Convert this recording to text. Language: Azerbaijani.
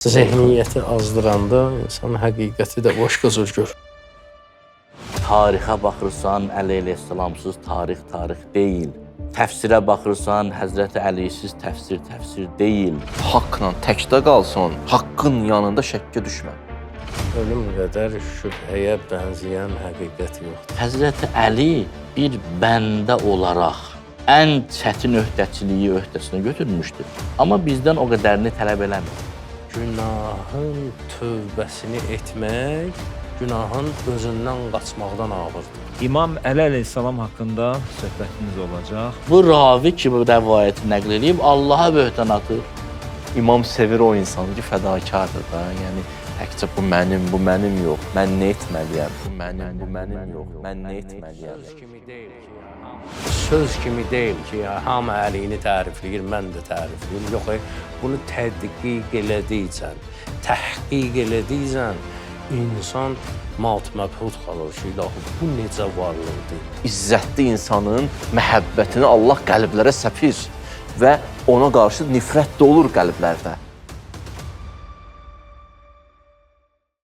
Zehniyyəti azdıranda insan həqiqəti də başqa cür görür. Tarixə baxırsan, Əli əleyhissalamsız tarix deyil. Təfsirə baxırsan, Həzrəti Əlisiz təfsir deyil. Haqqla təkdə qalsın, haqqın yanında şəkkə düşmə. Ölüm qədər şübhəyə bənzəyən həqiqət yoxdur. Həzrəti Əli bir bəndə olaraq ən çətin öhdəçiliyi öhdəsinə götürmüşdür. Amma bizdən o qədərini tələb eləmir. Günahın tövbəsini etmək, günahın özündən qaçmaqdan ağırdır. İmam Əli əleyhissalam haqqında söhbətimiz olacaq. Bu ravi ki, bu rəvayəti nəql edib, Allaha böhtan atır. İmam sevir o insanı ki, fədakardır da. Yəni təkcə bu mənim yox. Mən nə etməliyəm? Bu mənim yox. Mən nə etməliyəm? Söz kimi deyil ki, hamı əliyini tərifləyir, mən də tərifləyim. Yox, bunu tədqiq elədikcən, təhqiq elədikcən insan mat-məbhut qalır ki, bu necə varlıqdır? İzzətli insanın məhəbbətini Allah qəlblərə səpir və ona qarşı nifrət də olur qəlblərdə.